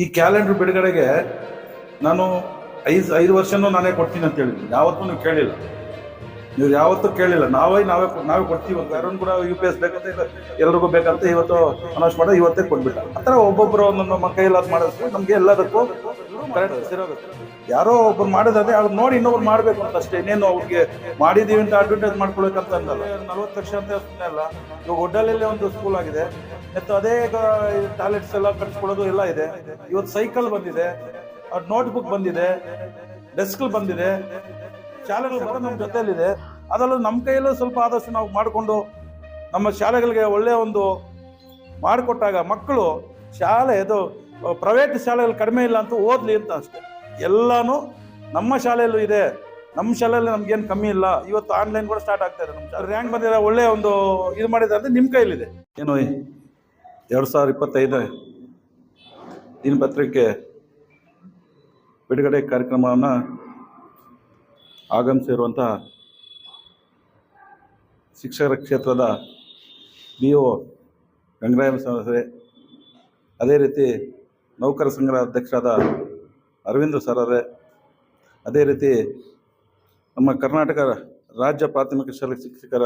ಈ ಕ್ಯಾಲೆಂಡರ್ ಬಿಡುಗಡೆಗೆ ನಾನು 5 ವರ್ಷನೂ ನಾನೇ ಕೊಡ್ತೀನಿ ಅಂತ ಹೇಳಿದ್ವಿ. ಯಾವತ್ತೂ ನೀವು ಕೇಳಿಲ್ಲ, ನೀವು ಯಾವತ್ತೂ ಕೇಳಿಲ್ಲ. ನಾವೇ ಕೊಡ್ತೀವಿ. ಯಾರನ್ನು ಕೂಡ UPS ಬೇಕಂತ ಇಲ್ಲ, ಎಲ್ರಿಗೂ ಬೇಕಂತ ಇವತ್ತು ಅನೌನ್ಸ್ ಮಾಡೋದು, ಇವತ್ತೇ ಕೊಟ್ಬಿಟ್ಟ. ಆ ಥರ ಒಬ್ಬೊಬ್ಬರು ನಮ್ಮ ಕೈಲಾದ ಮಾಡಿದ್ರೆ ನಮಗೆ ಎಲ್ಲದಕ್ಕೂ ಕರೆಕ್ಟ್ ಸಿರೋಗುತ್ತೆ. ಯಾರೋ ಒಬ್ಬರು ಮಾಡಿದ್ರೆ ಅವ್ರು ನೋಡಿ ಇನ್ನೊಬ್ರು ಮಾಡಬೇಕು ಅಂತ ಅಷ್ಟೇ. ಇನ್ನೇನು ಅವ್ರಿಗೆ ಮಾಡಿದೀವಿ ಅಂತ ಅಡ್ವರ್ಟೈಸ್ ಮಾಡ್ಕೊಳ್ಬೇಕಂತ ಅಂದಲ್ಲ. 40 ಲಕ್ಷ ಅಂತ ಸುಮ್ಮನೆ ಅಲ್ಲ. ಇವಾಗ ಒಡ್ಡಲಲ್ಲೇ ಒಂದು ಸ್ಕೂಲ್ ಆಗಿದೆ, ಮತ್ತು ಅದೇ ಟಾಯ್ಲೆಟ್ಸ್ ಎಲ್ಲ ಕಟ್ಸ್ಕೊಳ್ಳೋದು ಎಲ್ಲ ಇದೆ. ಇವತ್ತು ಸೈಕಲ್ ಬಂದಿದೆ, ನೋಟ್ಬುಕ್ ಬಂದಿದೆ, ಡೆಸ್ಕ್ ಬಂದಿದೆ, ಶಾಲೆಗಳು ಬರೋ ನಮ್ಮ ಜೊತೆಯಲ್ಲಿದೆ. ಅದರಲ್ಲೂ ನಮ್ಮ ಕೈಯಲ್ಲೂ ಸ್ವಲ್ಪ ಆದಷ್ಟು ನಾವು ಮಾಡಿಕೊಂಡು ನಮ್ಮ ಶಾಲೆಗಳಿಗೆ ಒಳ್ಳೆಯ ಒಂದು ಮಾಡಿಕೊಟ್ಟಾಗ ಮಕ್ಕಳು ಶಾಲೆ ಇದು ಪ್ರೈವೇಟ್ ಶಾಲೆಗಳು ಕಡಿಮೆ ಇಲ್ಲ ಅಂತ ಓದಲಿ ಅಂತ ಅಷ್ಟೇ. ಎಲ್ಲನೂ ನಮ್ಮ ಶಾಲೆಯಲ್ಲೂ ಇದೆ, ನಮ್ಮ ಶಾಲೆಯಲ್ಲಿ ನಮ್ಗೇನು ಕಮ್ಮಿ ಇಲ್ಲ. ಇವತ್ತು ಆನ್ಲೈನ್ ಕೂಡ ಸ್ಟಾರ್ಟ್ ಆಗ್ತಾ ಇದೆ. ನಮ್ಮ ಶಾಲೆ ರ್ಯಾಂಕ್ ಬಂದಿರೋ ಒಳ್ಳೆಯ ಒಂದು ಇದು ಮಾಡಿದೆ ಅಂದರೆ ನಿಮ್ಮ ಕೈಲಿದೆ. ಏನು 2025 ದಿನಪತ್ರಿಕೆ ಬಿಡುಗಡೆ ಕಾರ್ಯಕ್ರಮವನ್ನು ಆಗಮಿಸಿರುವಂಥ ಶಿಕ್ಷಕರ ಕ್ಷೇತ್ರದ BO ಗಂಗರಾಯ ಸರ್, ಅದೇ ರೀತಿ ನೌಕರ ಸಂಘದ ಅಧ್ಯಕ್ಷರಾದ ಅರವಿಂದ್ ಸರ್ ಅವರೇ, ಅದೇ ರೀತಿ ನಮ್ಮ ಕರ್ನಾಟಕ ರಾಜ್ಯ ಪ್ರಾಥಮಿಕ ಶಾಲೆ ಶಿಕ್ಷಕರ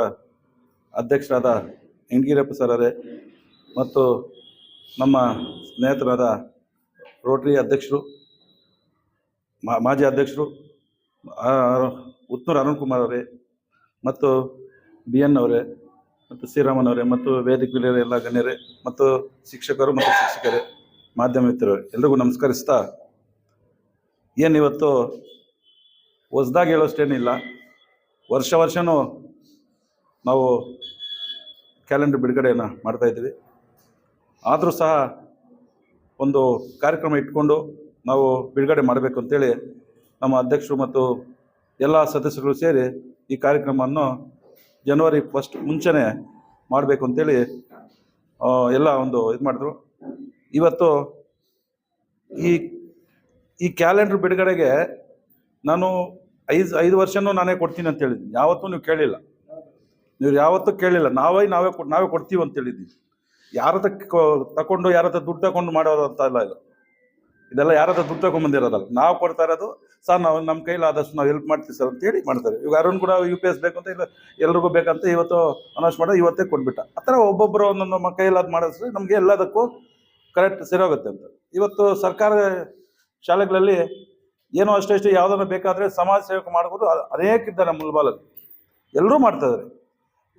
ಅಧ್ಯಕ್ಷರಾದ ಇಂಗಿರಪ್ಪ ಸರ್ ಅವರೇ, ಮತ್ತು ನಮ್ಮ ಸ್ನೇಹಿತರಾದ ರೋಟರಿ ಅಧ್ಯಕ್ಷರು, ಮಾಜಿ ಅಧ್ಯಕ್ಷರು ಉತ್ತೂರು ಅರುಣ್ ಕುಮಾರ್ ಅವರೇ, ಮತ್ತು BN ಅವರೇ, ಮತ್ತು ಶ್ರೀರಾಮನ್ ಅವರೇ, ಮತ್ತು ವೇದಿಕೆ ಎಲ್ಲ ಗಣ್ಯರೇ, ಮತ್ತು ಶಿಕ್ಷಕರು ಮತ್ತು ಶಿಕ್ಷಕರೇ, ಮಾಧ್ಯಮ ಮಿತ್ರರು, ಎಲ್ರಿಗೂ ನಮಸ್ಕರಿಸ್ತಾ, ಏನಿವತ್ತು ಹೊಸ್ದಾಗಿ ಹೇಳೋಷ್ಟೇನಿಲ್ಲ. ವರ್ಷವೂ ನಾವು ಕ್ಯಾಲೆಂಡರ್ ಬಿಡುಗಡೆಯನ್ನು ಮಾಡ್ತಾಯಿದ್ದೀವಿ. ಆದರೂ ಸಹ ಒಂದು ಕಾರ್ಯಕ್ರಮ ಇಟ್ಕೊಂಡು ನಾವು ಬಿಡುಗಡೆ ಮಾಡಬೇಕು ಅಂತೇಳಿ ನಮ್ಮ ಅಧ್ಯಕ್ಷರು ಮತ್ತು ಎಲ್ಲ ಸದಸ್ಯರು ಸೇರಿ ಈ ಕಾರ್ಯಕ್ರಮವನ್ನು ಜನವರಿ 1 ಮುಂಚೆನೇ ಮಾಡಬೇಕು ಅಂತೇಳಿ ಎಲ್ಲ ಒಂದು ಇದು ಮಾಡಿದ್ರು. ಇವತ್ತು ಈ ಕ್ಯಾಲೆಂಡರ್ ಬಿಡುಗಡೆಗೆ ನಾನು 5 ವರ್ಷನೂ ನಾನೇ ಕೊಡ್ತೀನಿ ಅಂತ ಹೇಳಿದ್ದೀನಿ. ಯಾವತ್ತೂ ನೀವು ಕೇಳಿಲ್ಲ, ನಾವೇ ಕೊಡ್ತೀವಿ ಅಂತ ಹೇಳಿದ್ದೀವಿ. ಯಾರ ತಗೊಂಡು ಯಾರ ದುಡ್ಡು ತಗೊಂಡು ಮಾಡೋದು ಅಂತ ಇಲ್ಲ. ಇದೆಲ್ಲ ಯಾರ ದುಡ್ಡು ತಗೊಂಡ್ಬಂದಿರೋದಲ್ಲ, ನಾವು ಕೊಡ್ತಾ ಇರೋದು. ಸರ್ ನಾವು ನಮ್ಮ ಕೈಲಾದಷ್ಟು ನಾವು ಹೆಲ್ಪ್ ಮಾಡ್ತೀವಿ ಸರ್ ಅಂತೇಳಿ ಮಾಡ್ತಾರೆ. ಇವಾಗ ಯಾರನ್ನು ಕೂಡ UPS ಬೇಕಂತ ಇಲ್ಲ, ಎಲ್ರಿಗೂ ಬೇಕಂತ ಇವತ್ತು ಅನೌನ್ಸ್ ಮಾಡೋದು, ಇವತ್ತೇ ಕೊಟ್ಬಿಟ್ಟ. ಆ ಥರ ಒಬ್ಬೊಬ್ಬರು ನಮ್ಮ ಕೈಲಾದ ಮಾಡಿದ್ರೆ ನಮಗೆ ಎಲ್ಲದಕ್ಕೂ ಕರೆಕ್ಟ್ ಸಿರೋಗುತ್ತೆ ಅಂತ. ಇವತ್ತು ಸರ್ಕಾರ ಶಾಲೆಗಳಲ್ಲಿ ಏನೋ ಅಷ್ಟೇ ಯಾವುದನ್ನು ಬೇಕಾದರೆ ಸಮಾಜ ಸೇವಕ ಮಾಡ್ಬೋದು, ಅನೇಕ ಇದ್ದಾರೆ ನಮ್ಮ ಮುಲ್ಬಾಲಲ್ಲಿ, ಎಲ್ಲರೂ ಮಾಡ್ತಾಯಿದ್ದಾರೆ.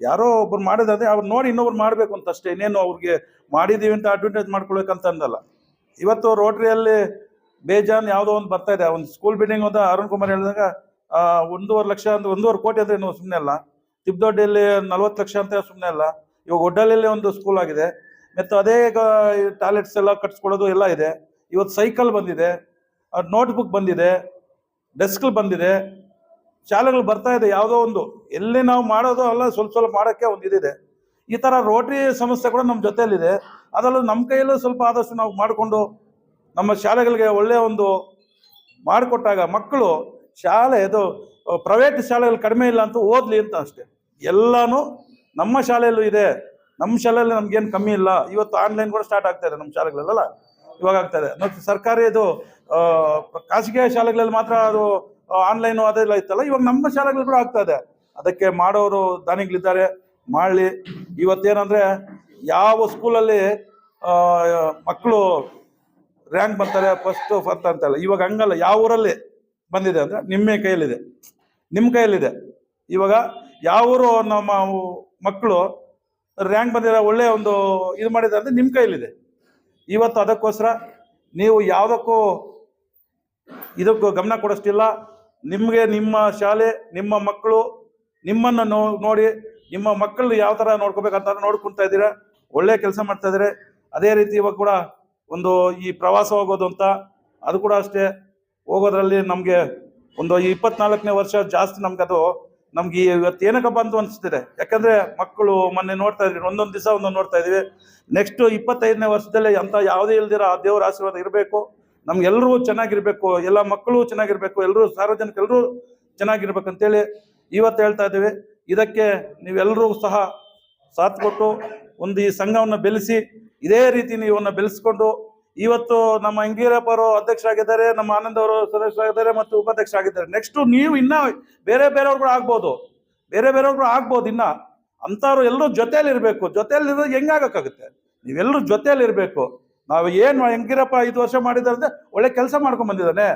ಯಾರೋ ಒಬ್ಬರು ಮಾಡಿದ್ರೆ ಅವ್ರು ನೋಡಿ ಇನ್ನೊಬ್ರು ಮಾಡಬೇಕು ಅಂತ ಅಷ್ಟೇ. ಇನ್ನೇನು ಅವ್ರಿಗೆ ಮಾಡಿದ್ದೀವಿ ಅಂತ ಅಡ್ವರ್ಟೈಸ್ ಮಾಡ್ಕೊಳ್ಬೇಕಂತ ಅಂದಲ್ಲ. ಇವತ್ತು ರೋಟ್ರಿಯಲ್ಲಿ ಬೇಜಾನ್ ಯಾವುದೋ ಒಂದು ಬರ್ತಾ ಇದೆ. ಒಂದು ಸ್ಕೂಲ್ ಬಿಲ್ಡಿಂಗ್ ಅಂತ ಅರುಣ್ ಕುಮಾರ್ ಹೇಳಿದಾಗ 1.5 ಲಕ್ಷ ಅಂತ 1.5 ಕೋಟಿ ಅಂದರೆ ಏನು ಸುಮ್ಮನೆ ಅಲ್ಲ. ತಿಪ್ದೊಡ್ಡಿಯಲ್ಲಿ 40 ಲಕ್ಷ ಅಂತ ಸುಮ್ಮನೆ ಅಲ್ಲ. ಇವಾಗ ಒಡ್ಡಲಲ್ಲೇ ಒಂದು ಸ್ಕೂಲ್ ಆಗಿದೆ, ಮತ್ತು ಅದೇ ಟಾಯ್ಲೆಟ್ಸ್ ಎಲ್ಲ ಕಟ್ಸ್ಕೊಳ್ಳೋದು ಎಲ್ಲ ಇದೆ. ಇವತ್ತು ಸೈಕಲ್ ಬಂದಿದೆ, ನೋಟ್ಬುಕ್ ಬಂದಿದೆ, ಡೆಸ್ಕ್ ಬಂದಿದೆ, ಶಾಲೆಗಳು ಬರ್ತಾ ಇದೆ. ಯಾವುದೋ ಒಂದು ಎಲ್ಲಿ ನಾವು ಮಾಡೋದು ಅಲ್ಲ, ಸ್ವಲ್ಪ ಮಾಡೋಕ್ಕೆ ಒಂದು ಇದಿದೆ. ಈ ಥರ ರೋಟ್ರಿ ಸಮಸ್ಯೆ ಕೂಡ ನಮ್ಮ ಜೊತೆಯಲ್ಲಿದೆ. ಅದರಲ್ಲೂ ನಮ್ಮ ಕೈಯಲ್ಲೂ ಸ್ವಲ್ಪ ಆದಷ್ಟು ನಾವು ಮಾಡಿಕೊಂಡು ನಮ್ಮ ಶಾಲೆಗಳಿಗೆ ಒಳ್ಳೆಯ ಒಂದು ಮಾಡಿಕೊಟ್ಟಾಗ ಮಕ್ಕಳು ಶಾಲೆ ಇದು ಪ್ರೈವೇಟ್ ಶಾಲೆಗಳು ಕಡಿಮೆ ಇಲ್ಲ ಅಂತ ಓದಲಿ ಅಂತ ಅಷ್ಟೇ. ಎಲ್ಲನೂ ನಮ್ಮ ಶಾಲೆಯಲ್ಲೂ ಇದೆ, ನಮ್ಮ ಶಾಲೆಯಲ್ಲಿ ನಮ್ಗೇನು ಕಮ್ಮಿ ಇಲ್ಲ. ಇವತ್ತು ಆನ್ಲೈನ್ ಕೂಡ ಸ್ಟಾರ್ಟ್ ಆಗ್ತಾ ಇದೆ ನಮ್ಮ ಶಾಲೆಗಳಲ್ಲ, ಇವಾಗ ಆಗ್ತಾ ಇದೆ. ಮತ್ತು ಸರ್ಕಾರಿ ಇದು ಖಾಸಗಿ ಶಾಲೆಗಳಲ್ಲಿ ಮಾತ್ರ ಅದು ಆನ್ಲೈನು ಅದೆಲ್ಲ ಇತ್ತಲ್ಲ, ಇವಾಗ ನಮ್ಮ ಶಾಲೆಗಳು ಕೂಡ ಆಗ್ತಾ ಇದೆ. ಅದಕ್ಕೆ ಮಾಡೋರು ದಾನಿಗಳಿದ್ದಾರೆ, ಮಾಡಲಿ. ಇವತ್ತೇನಂದರೆ ಯಾವ ಸ್ಕೂಲಲ್ಲಿ ಮಕ್ಕಳು ರ್ಯಾಂಕ್ ಬರ್ತಾರೆ ಫಸ್ಟ್ ಅಂತಲ್ಲ, ಇವಾಗ ಹಂಗಲ್ಲ. ಯಾವ ಊರಲ್ಲಿ ಬಂದಿದೆ ಅಂದರೆ ನಿಮ್ಮ ಕೈಯಲ್ಲಿದೆ. ಇವಾಗ ಯಾವ ಊರು ನಮ್ಮ ಮಕ್ಕಳು ರ್ಯಾಂಕ್ ಬಂದಿರೋ ಒಳ್ಳೆಯ ಒಂದು ಇದು ಮಾಡಿದೆ ಅಂದರೆ ನಿಮ್ಮ ಕೈಯಲ್ಲಿದೆ. ಇವತ್ತು ಅದಕ್ಕೋಸ್ಕರ ನೀವು ಯಾವುದಕ್ಕೂ ಇದಕ್ಕೂ ಗಮನ ಕೊಡೋಷ್ಟಿಲ್ಲ. ನಿಮಗೆ ನಿಮ್ಮ ಶಾಲೆ, ನಿಮ್ಮ ಮಕ್ಕಳು ನಿಮ್ಮನ್ನು ನೋಡಿ ನಿಮ್ಮ ಮಕ್ಕಳು ಯಾವ ಥರ ನೋಡ್ಕೋಬೇಕಂತ ನೋಡ್ಕೊಳ್ತಾ ಇದ್ದೀರಾ. ಒಳ್ಳೆಯ ಕೆಲಸ ಮಾಡ್ತಾ ಇದ್ದಾರೆ. ಅದೇ ರೀತಿ ಇವಾಗ ಕೂಡ ಒಂದು ಈ ಪ್ರವಾಸ ಹೋಗೋದು ಅಂತ, ಅದು ಕೂಡ ಅಷ್ಟೇ. ಹೋಗೋದ್ರಲ್ಲಿ ನಮಗೆ ಒಂದು 24ನೇ ವರ್ಷ ಜಾಸ್ತಿ ನಮ್ಗೆ ಇವತ್ತು ಏನಕ್ಕಪ್ಪ ಅಂತ ಅನಿಸ್ತಿದೆ. ಯಾಕಂದರೆ ಮಕ್ಕಳು ಮೊನ್ನೆ ನೋಡ್ತಾ ಇದ್ರಿ, ಒಂದೊಂದು ದಿವಸ ಒಂದೊಂದು ನೋಡ್ತಾ ಇದ್ದೀವಿ. ನೆಕ್ಸ್ಟ್ 25ನೇ ವರ್ಷದಲ್ಲಿ ಅಂತ ಯಾವುದೇ ಇಲ್ದಿರ ಆ ದೇವರ ಆಶೀರ್ವಾದ ಇರಬೇಕು. ನಮ್ಗೆಲ್ಲರೂ ಚೆನ್ನಾಗಿರ್ಬೇಕು, ಎಲ್ಲ ಮಕ್ಕಳು ಚೆನ್ನಾಗಿರ್ಬೇಕು, ಎಲ್ಲರೂ ಸಾರ್ವಜನಿಕರೆಲ್ಲರೂ ಚೆನ್ನಾಗಿರ್ಬೇಕಂತೇಳಿ ಇವತ್ತು ಹೇಳ್ತಾ ಇದ್ದೀವಿ. ಇದಕ್ಕೆ ನೀವೆಲ್ಲರೂ ಸಹ ಸಾಥ್ ಕೊಟ್ಟು ಒಂದು ಈ ಸಂಘವನ್ನು ಬೆಳೆಸಿ, ಇದೇ ರೀತಿ ನೀವನ್ನ ಬೆಳೆಸ್ಕೊಂಡು ಇವತ್ತು ನಮ್ಮ ಅಂಗೀರಪ್ಪ ಅವರು ಅಧ್ಯಕ್ಷರಾಗಿದ್ದಾರೆ, ನಮ್ಮ ಆನಂದ್ ಅವರು ಸದಸ್ಯರಾಗಿದ್ದಾರೆ ಮತ್ತು ಉಪಾಧ್ಯಕ್ಷರಾಗಿದ್ದಾರೆ. ನೆಕ್ಸ್ಟ್ ನೀವು ಇನ್ನ ಬೇರೆಯವ್ರು ಆಗ್ಬೋದು, ಬೇರೆಯವ್ರು ಆಗ್ಬೋದು. ಇನ್ನ ಅಂತವ್ರು ಎಲ್ಲರೂ ಜೊತೆಯಲ್ಲಿ ಇರಬೇಕು. ಜೊತೆಯಲ್ಲಿ ಇರೋದು ಹೆಂಗಾಗಕ್ಕಾಗುತ್ತೆ? ನೀವೆಲ್ಲರೂ ಜೊತೆಯಲ್ಲಿ ಇರಬೇಕು. ನಾವು ಏನು ಅಂಗೀರಪ್ಪ 5 ವರ್ಷ ಮಾಡಿದ್ದಾರೆ ಅಂದ್ರೆ ಒಳ್ಳೆ ಕೆಲಸ ಮಾಡ್ಕೊಂಡ್ ಬಂದಿದ್ದಾನೆ.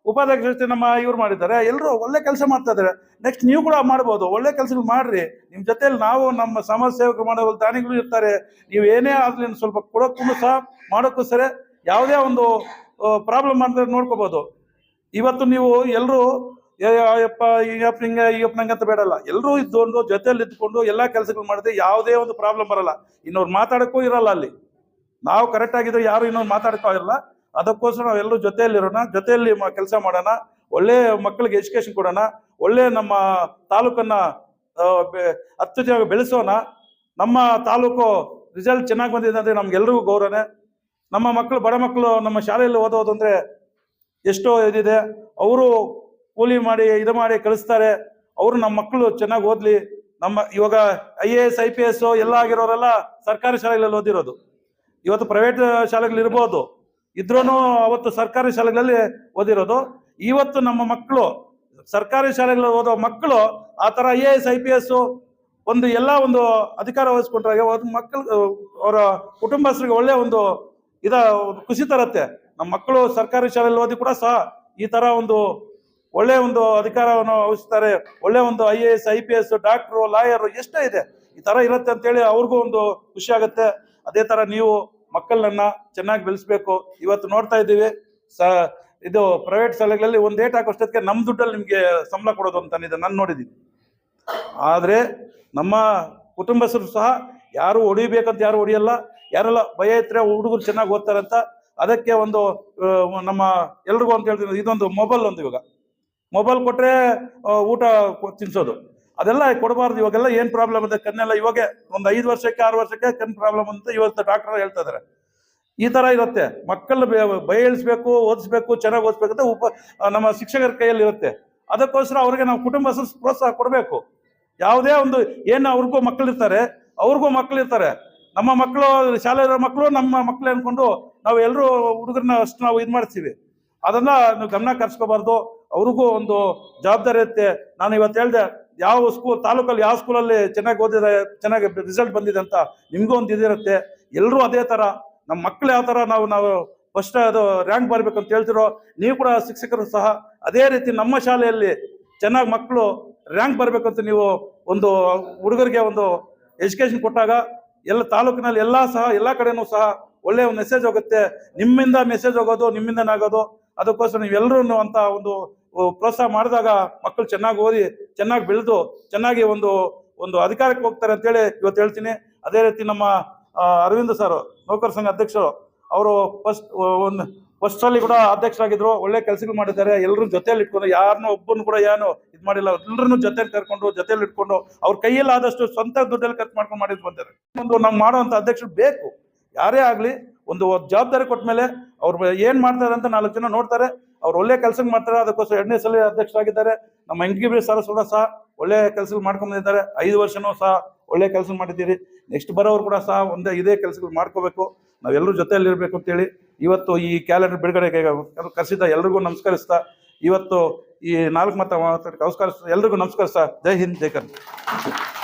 ಉಪಾಧ್ಯಕ್ಷ ನಮ್ಮ ಇವ್ರು ಮಾಡಿದ್ದಾರೆ, ಎಲ್ಲರೂ ಒಳ್ಳೆ ಕೆಲಸ ಮಾಡ್ತಾ ಇದ್ದಾರೆ. ನೆಕ್ಸ್ಟ್ ನೀವು ಕೂಡ ಮಾಡ್ಬೋದು, ಒಳ್ಳೆ ಕೆಲಸಗಳು ಮಾಡ್ರಿ. ನಿಮ್ಮ ಜೊತೆಯಲ್ಲಿ ನಾವು ನಮ್ಮ ಸಮಾಜ ಸೇವಕರು ಮಾಡೋ ದಾನಿಗಳು ಇರ್ತಾರೆ. ನೀವು ಏನೇ ಆಗ್ಲಿ ಸ್ವಲ್ಪ ಕೊಡೋಕ್ಕೂ ಸಹ ಮಾಡೋಕ್ಕೂ ಸರಿ, ಯಾವುದೇ ಒಂದು ಪ್ರಾಬ್ಲಮ್ ಮಾಡಿದ್ರೆ ನೋಡ್ಕೋಬಹುದು. ಇವತ್ತು ನೀವು ಎಲ್ಲರೂ ಹಿಂಗಂತ ಬೇಡಲ್ಲ, ಎಲ್ಲರೂ ಇದ್ಕೊಂಡು ಜೊತೆಯಲ್ಲಿ ಇದ್ಕೊಂಡು ಎಲ್ಲಾ ಕೆಲಸಗಳು ಮಾಡಿದ್ರೆ ಯಾವುದೇ ಒಂದು ಪ್ರಾಬ್ಲಮ್ ಬರಲ್ಲ. ಇನ್ನೊರು ಮಾತಾಡಕ್ಕೂ ಇರಲ್ಲ. ಅಲ್ಲಿ ನಾವು ಕರೆಕ್ಟ್ ಆಗಿದ್ರೆ ಯಾರು ಇನ್ನೊಂದು ಮಾತಾಡಕ್ಕೂ ಇರಲ್ಲ. ಅದಕ್ಕೋಸ್ಕರ ನಾವೆಲ್ಲರೂ ಜೊತೆಯಲ್ಲಿರೋಣ, ಜೊತೆಯಲ್ಲಿ ಕೆಲಸ ಮಾಡೋಣ, ಒಳ್ಳೆ ಮಕ್ಕಳಿಗೆ ಎಜುಕೇಶನ್ ಕೊಡೋಣ, ಒಳ್ಳೆ ನಮ್ಮ ತಾಲೂಕನ್ನ ಅತ್ಯುತ್ತಮವಾಗಿ ಬೆಳೆಸೋಣ. ನಮ್ಮ ತಾಲೂಕು ರಿಸಲ್ಟ್ ಚೆನ್ನಾಗಿ ಬಂದಿದೆ ಅಂದ್ರೆ ನಮ್ಗೆಲ್ರಿಗೂ ಗೌರವನೇ. ನಮ್ಮ ಮಕ್ಕಳು, ಬಡ ಮಕ್ಕಳು ನಮ್ಮ ಶಾಲೆಯಲ್ಲಿ ಓದೋದು ಅಂದ್ರೆ ಎಷ್ಟೋ ಇದಿದೆ. ಅವರು ಕೂಲಿ ಮಾಡಿ ಇದು ಮಾಡಿ ಕಳಿಸ್ತಾರೆ. ಅವರು ನಮ್ಮ ಮಕ್ಕಳು ಚೆನ್ನಾಗಿ ಓದ್ಲಿ. ಇವಾಗ IAS IPS ಎಲ್ಲ ಆಗಿರೋರೆಲ್ಲ ಸರ್ಕಾರಿ ಶಾಲೆಗಳಲ್ಲಿ ಓದಿರೋದು. ಇವತ್ತು ಪ್ರೈವೇಟ್ ಶಾಲೆಗಳು ಇರ್ಬೋದು, ಇದ್ರೂ ಅವತ್ತು ಸರ್ಕಾರಿ ಶಾಲೆಗಳಲ್ಲಿ ಓದಿರೋದು. ಇವತ್ತು ನಮ್ಮ ಮಕ್ಕಳು ಸರ್ಕಾರಿ ಶಾಲೆಗಳಲ್ಲಿ ಓದೋ ಮಕ್ಕಳು ಆ ಥರ IAS IPS ಎಲ್ಲ ಒಂದು ಅಧಿಕಾರ ವಹಿಸ್ಕೊಂಡ್ರಾಗ ಮಕ್ಕಳು ಅವರ ಕುಟುಂಬಸ್ಥರಿಗೆ ಒಳ್ಳೆ ಒಂದು ಖುಷಿ ತರುತ್ತೆ. ನಮ್ಮ ಮಕ್ಕಳು ಸರ್ಕಾರಿ ಶಾಲೆಯಲ್ಲಿ ಓದಿ ಕೂಡ ಸಹ ಈ ತರ ಒಂದು ಒಳ್ಳೆ ಒಂದು ಅಧಿಕಾರವನ್ನು ವಹಿಸ್ತಾರೆ. ಒಳ್ಳೆ ಒಂದು IAS IPS ಡಾಕ್ಟ್ರು, ಲಾಯರು ಎಷ್ಟೇ ಇದೆ ಈ ತರ ಇರುತ್ತೆ ಅಂತೇಳಿ ಅವ್ರಿಗೂ ಒಂದು ಖುಷಿ ಆಗುತ್ತೆ. ಅದೇ ತರ ನೀವು ಮಕ್ಕಳನ್ನ ಚೆನ್ನಾಗಿ ಬೆಳೆಸ್ಬೇಕು. ಇವತ್ತು ನೋಡ್ತಾ ಇದ್ದೀವಿ ಇದು ಪ್ರೈವೇಟ್ ಶಾಲೆಗಳಲ್ಲಿ ಒಂದು ಡೇಟ್ ಹಾಕೋಷ್ಟೊತ್ತಿಗೆ ನಮ್ಮ ದುಡ್ಡಲ್ಲಿ ನಿಮ್ಗೆ ಸಂಬಳ ಕೊಡೋದು ಅಂತಾನಿದೆ, ನಾನು ನೋಡಿದ್ದೀನಿ. ಆದ್ರೆ ನಮ್ಮ ಕುಟುಂಬಸ್ಥರು ಸಹ ಯಾರು ಹೊಡಿಬೇಕಂತ ಯಾರು ಹೊಡಿಯಲ್ಲ. ಯಾರೆಲ್ಲ ಭಯ ಇದ್ರೆ ಹುಡುಗರು ಚೆನ್ನಾಗಿ ಓದ್ತಾರಂತ ಅದಕ್ಕೆ ಒಂದು ನಮ್ಮ ಎಲ್ರಿಗೂ ಅಂತ ಹೇಳ್ತೀನಿ, ಇದೊಂದು ಮೊಬೈಲ್ ಇವಾಗ ಮೊಬೈಲ್ ಕೊಟ್ರೆ ಊಟ ತಿನ್ಸೋದು ಅದೆಲ್ಲ ಕೊಡಬಾರ್ದು. ಇವಾಗೆಲ್ಲ ಏನ್ ಪ್ರಾಬ್ಲಮ್ ಇದೆ ಕಣ್ಣೆಲ್ಲ, ಇವಾಗ ಒಂದು 5 ವರ್ಷಕ್ಕೆ 6 ವರ್ಷಕ್ಕೆ ಕಣ್ ಪ್ರಾಬ್ಲಮ್ ಅಂತ ಇವತ್ತು ಡಾಕ್ಟರ್ ಹೇಳ್ತಾ ಇದಾರೆ. ಈ ತರ ಇರುತ್ತೆ. ಮಕ್ಕಳು ಭಯ ಇಳಿಸ್ಬೇಕು, ಓದಿಸ್ಬೇಕು, ಚೆನ್ನಾಗಿ ಓದಿಸ್ಬೇಕಂತ ನಮ್ಮ ಶಿಕ್ಷಕರ ಕೈಯಲ್ಲಿ ಇರುತ್ತೆ. ಅದಕ್ಕೋಸ್ಕರ ಅವ್ರಿಗೆ ನಾವು ಕುಟುಂಬಸ್ಥರು ಪ್ರೋತ್ಸಾಹ ಕೊಡಬೇಕು. ಯಾವುದೇ ಒಂದು ಏನು ಅವ್ರಿಗೂ ಮಕ್ಕಳಿರ್ತಾರೆ, ಅವ್ರಿಗೂ ಮಕ್ಕಳಿರ್ತಾರೆ. ನಮ್ಮ ಮಕ್ಕಳು ಶಾಲೆ ಇರೋ ಮಕ್ಕಳು ನಮ್ಮ ಮಕ್ಕಳು ಅನ್ಕೊಂಡು ನಾವು ಎಲ್ಲರೂ ಹುಡುಗರನ್ನ ಅಷ್ಟು ನಾವು ಇದು ಮಾಡ್ತೀವಿ. ಅದನ್ನ ನೀವು ಗಮನ ಕರ್ಸ್ಕೋಬಾರ್ದು. ಅವ್ರಿಗೂ ಒಂದು ಜವಾಬ್ದಾರಿ ಇರುತ್ತೆ. ನಾನು ಇವತ್ತು ಹೇಳ್ದೆ, ಯಾವ ತಾಲೂಕಲ್ಲಿ ಯಾವ ಸ್ಕೂಲಲ್ಲಿ ಚೆನ್ನಾಗಿ ಓದಿದ್ರೆ ಚೆನ್ನಾಗಿ ರಿಸಲ್ಟ್ ಬಂದಿದೆ ಅಂತ ನಿಮ್ಗೂ ಒಂದು ಇದಿರುತ್ತೆ. ಎಲ್ಲರೂ ಅದೇ ತರ ನಮ್ಮ ಮಕ್ಕಳು ಯಾವ ತರ ನಾವು ಫಸ್ಟ್ ರ್ಯಾಂಕ್ ಬರ್ಬೇಕು ಅಂತ ಹೇಳ್ತಿರೋ, ನೀವು ಕೂಡ ಶಿಕ್ಷಕರು ಸಹ ಅದೇ ರೀತಿ ನಮ್ಮ ಶಾಲೆಯಲ್ಲಿ ಚೆನ್ನಾಗಿ ಮಕ್ಕಳು ರ್ಯಾಂಕ್ ಬರ್ಬೇಕಂತ ನೀವು ಒಂದು ಹುಡುಗರಿಗೆ ಒಂದು ಎಜುಕೇಶನ್ ಕೊಟ್ಟಾಗ ಎಲ್ಲ ತಾಲೂಕಿನಲ್ಲಿ ಎಲ್ಲ ಕಡೆನೂ ಸಹ ಒಳ್ಳೆ ಒಂದು ಮೆಸೇಜ್ ಹೋಗುತ್ತೆ. ನಿಮ್ಮಿಂದ ಮೆಸೇಜ್ ಹೋಗೋದು, ನಿಮ್ಮಿಂದನಾಗೋದು. ಅದಕ್ಕೋಸ್ಕರ ನೀವೆಲ್ಲರೂ ಅಂತ ಒಂದು ಪ್ರೋತ್ಸಾಹ ಮಾಡಿದಾಗ ಮಕ್ಕಳು ಚೆನ್ನಾಗಿ ಓದಿ, ಚೆನ್ನಾಗಿ ಬೆಳೆದು, ಚೆನ್ನಾಗಿ ಒಂದು ಅಧಿಕಾರಕ್ಕೆ ಹೋಗ್ತಾರೆ ಅಂತೇಳಿ ಇವತ್ತು ಹೇಳ್ತೀನಿ. ಅದೇ ರೀತಿ ನಮ್ಮ ಅರವಿಂದ್ ಸರ್, ನೌಕರ ಸಂಘ ಅಧ್ಯಕ್ಷರು, ಅವರು ಫಸ್ಟ್ ಅಲ್ಲಿ ಕೂಡ ಅಧ್ಯಕ್ಷರಾಗಿದ್ರು. ಒಳ್ಳೆ ಕೆಲಸಗಳು ಮಾಡಿದ್ದಾರೆ. ಎಲ್ಲರೂ ಜೊತೆಯಲ್ಲಿ ಇಟ್ಕೊಂಡು, ಯಾರನ್ನೂ ಒಬ್ಬನು ಕೂಡ ಏನು ಇದು ಮಾಡಿಲ್ಲ. ಎಲ್ಲರನ್ನು ಜೊತೆಲಿ ಕರ್ಕೊಂಡು, ಜೊತೆಲಿ ಇಟ್ಕೊಂಡು, ಅವ್ರ ಕೈಯಲ್ಲಿ ಆದಷ್ಟು ಸ್ವಂತ ದುಡ್ಡಲ್ಲಿ ಖರ್ಚು ಮಾಡ್ಕೊಂಡು ಮಾಡಿದ್ರು ಬಂದ್ದಾರೆ. ನಾವು ಮಾಡುವಂತ ಅಧ್ಯಕ್ಷರು ಬೇಕು. ಯಾರೇ ಆಗ್ಲಿ ಒಂದು ಜವಾಬ್ದಾರಿ ಕೊಟ್ಟ ಮೇಲೆ ಅವ್ರು ಏನ್ ಮಾಡ್ತಾರೆ ಅಂತ 4 ಜನ ನೋಡ್ತಾರೆ. ಅವ್ರು ಒಳ್ಳೆ ಕೆಲಸ ಮಾಡ್ತಾರೆ. ಅದಕ್ಕೋಸ್ಕರ 2ನೇ ಸಲ ಅಧ್ಯಕ್ಷರಾಗಿದ್ದಾರೆ. ನಮ್ಮ ಅಂಗಿಬಿ ಸರ್ ಸಹ ಒಳ್ಳೆ ಕೆಲಸಗಳು ಮಾಡ್ಕೊಂಡು ಬಂದಿದ್ದಾರೆ. 5 ವರ್ಷನೂ ಸಹ ಒಳ್ಳೆ ಕೆಲಸ ಮಾಡಿದ್ದೀರಿ. ನೆಕ್ಸ್ಟ್ ಬರೋರು ಕೂಡ ಸಹ ಇದೇ ಕೆಲಸಗಳು ಮಾಡ್ಕೋಬೇಕು. ನಾವೆಲ್ಲರೂ ಜೊತೆಯಲ್ಲಿ ಇರಬೇಕು ಅಂತೇಳಿ ಇವತ್ತು ಈ ಕ್ಯಾಲೆಂಡರ್ ಬಿಡುಗಡೆಗೆ ಕರೆಸಿದ ಎಲ್ರಿಗೂ ನಮಸ್ಕರಿಸ್ತಾ, ಇವತ್ತು ಈ 4 ಮಾತಾಡಕ್ಕೆ ಅವಕಾಶ ಎಲ್ರಿಗೂ ನಮಸ್ಕರಿಸ್ತಾ, ಜೈ ಹಿಂದ್, ಜೈ ಕರ್ನಾಟಕ.